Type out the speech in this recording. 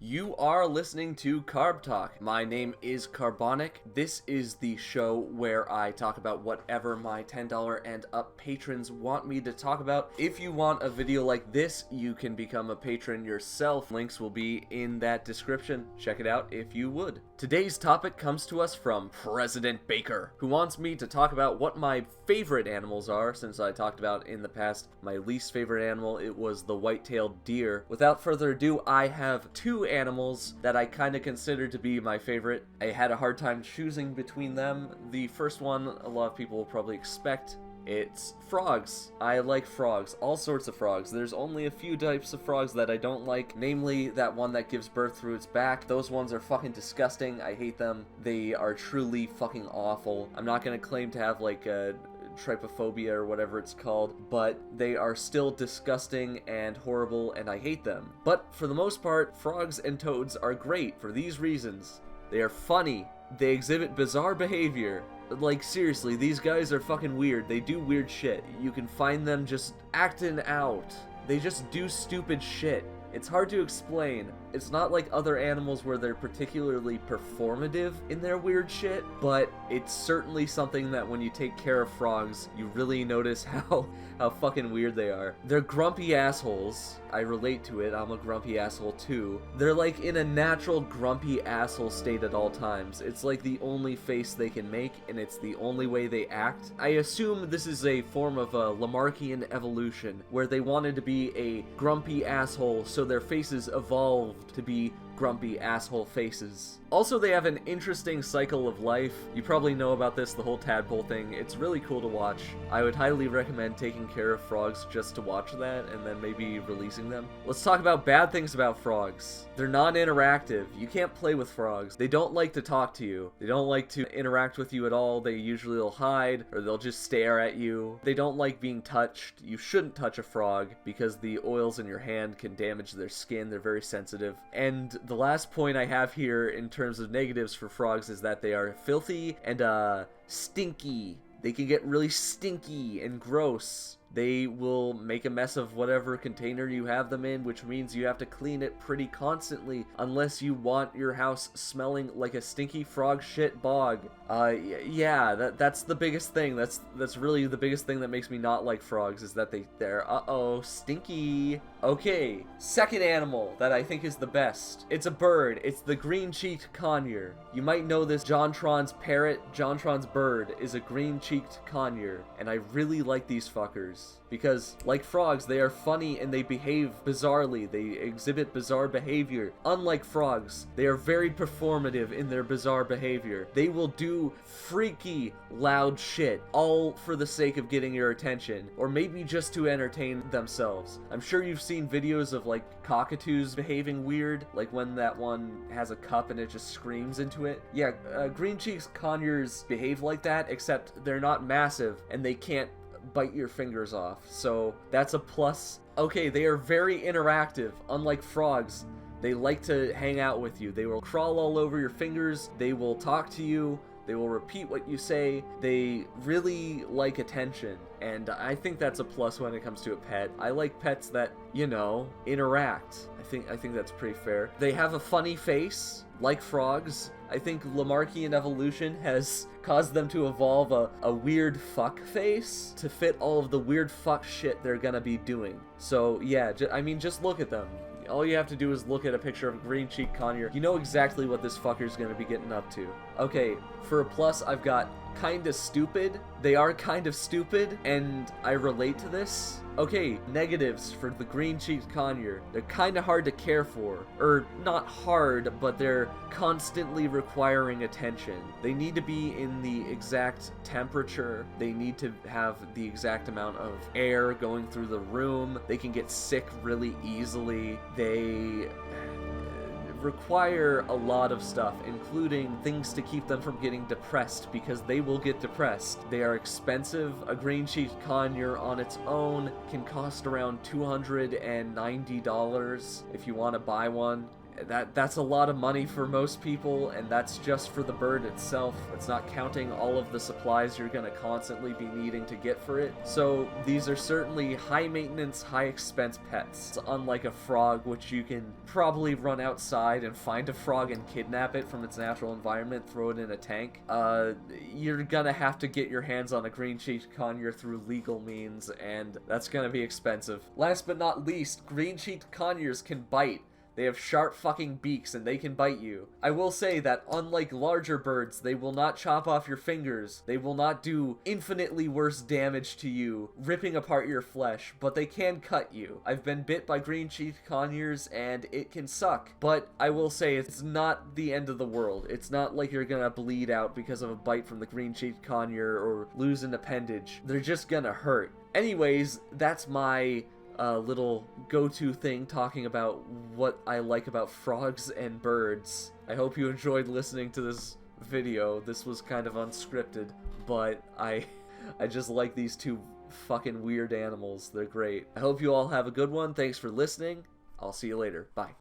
You are listening to KarbTalk. My name is Carbonic. This is the show where I talk about whatever my $10 and up patrons want me to talk about. If you want a video like this, you can become a patron yourself. Links will be in that description. Check it out if you would. Today's topic comes to us from President Baker, who wants me to talk about what my favorite animals are, since I talked about in the past my least favorite animal. It was the white-tailed deer. Without further ado, I have two animals that I kind of consider to be my favorite. I had a hard time choosing between them. The first one, a lot of people will probably expect. It's frogs. I like frogs, all sorts of frogs. There's only a few types of frogs that I don't like, namely that one that gives birth through its back. Those ones are fucking disgusting. I hate them. They are truly fucking awful. I'm not gonna claim to have like a trypophobia or whatever it's called, but they are still disgusting and horrible, and I hate them. But for the most part, frogs and toads are great for these reasons. They are funny. They exhibit bizarre behavior. Like, seriously, these guys are fucking weird. They do weird shit. You can find them just acting out. They just do stupid shit. It's hard to explain. It's not like other animals where they're particularly performative in their weird shit, but it's certainly something that when you take care of frogs, you really notice how fucking weird they are. They're grumpy assholes. I relate to it. I'm a grumpy asshole too. They're like in a natural grumpy asshole state at all times. It's like the only face they can make, and it's the only way they act. I assume this is a form of a Lamarckian evolution, where they wanted to be a grumpy asshole, so their faces evolved to be grumpy asshole faces. Also, they have an interesting cycle of life. You probably know about this, the whole tadpole thing. It's really cool to watch. I would highly recommend taking care of frogs just to watch that, and then maybe releasing them. Let's talk about bad things about frogs. They're non-interactive. You can't play with frogs. They don't like to talk to you. They don't like to interact with you at all. They usually will hide, or they'll just stare at you. They don't like being touched. You shouldn't touch a frog, because the oils in your hand can damage their skin. They're very sensitive. And the last point I have here in terms of negatives for frogs is that they are filthy and stinky. They can get really stinky and gross. They will make a mess of whatever container you have them in, which means you have to clean it pretty constantly unless you want your house smelling like a stinky frog shit bog. Yeah, that's the biggest thing. That's really the biggest thing that makes me not like frogs, is that they're stinky. Okay, second animal that I think is the best. It's a bird. It's the green-cheeked conure. You might know this. JonTron's parrot, JonTron's bird, is a green-cheeked conure, and I really like these fuckers. Because, like frogs, they are funny and they behave bizarrely. They exhibit bizarre behavior. Unlike frogs, they are very performative in their bizarre behavior. They will do freaky, loud shit, all for the sake of getting your attention, or maybe just to entertain themselves. I'm sure you've seen videos of, like, cockatoos behaving weird, like when that one has a cup and it just screams into it. Yeah, green-cheeked conures behave like that, except they're not massive, and they can't bite your fingers off, so that's a plus. Okay, they are very interactive. Unlike frogs, they like to hang out with you. They will crawl all over your fingers, they will talk to you, they will repeat what you say. They really like attention, and I think that's a plus when it comes to a pet. I like pets that, you know, interact. I think that's pretty fair. They have a funny face, like frogs. I think Lamarckian evolution has caused them to evolve a weird fuck face to fit all of the weird fuck shit they're gonna be doing. So yeah, I mean, just look at them. All you have to do is look at a picture of a green-cheeked conure. You know exactly what this fucker's gonna be getting up to. Okay, for a plus, I've got kinda stupid. They are kind of stupid, and I relate to this. Okay, negatives for the green-cheeked conure. They're kinda hard to care for. Or, not hard, but they're constantly requiring attention. They need to be in the exact temperature. They need to have the exact amount of air going through the room. They can get sick really easily. They require a lot of stuff, including things to keep them from getting depressed, because they will get depressed. They are expensive. A green-cheeked conure on its own can cost around $290 if you want to buy one. that's a lot of money for most people, and that's just for the bird itself. It's not counting all of the supplies you're gonna constantly be needing to get for it. So these are certainly high maintenance, high expense pets. It's unlike a frog, which you can probably run outside and find a frog and kidnap it from its natural environment, throw it in a tank. You're gonna have to get your hands on a green-cheeked conure through legal means, and that's gonna be expensive. Last but not least, green-cheeked conures can bite. They have sharp fucking beaks and they can bite you. I will say that unlike larger birds, they will not chop off your fingers. They will not do infinitely worse damage to you, ripping apart your flesh, but they can cut you. I've been bit by green-cheeked conures and it can suck, but I will say it's not the end of the world. It's not like you're gonna bleed out because of a bite from the green-cheeked conure or lose an appendage. They're just gonna hurt. Anyways, that's my little go-to thing talking about what I like about frogs and birds. I hope you enjoyed listening to this video. This was kind of unscripted, but I just like these two fucking weird animals. They're great. I hope you all have a good one. Thanks for listening. I'll see you later. Bye.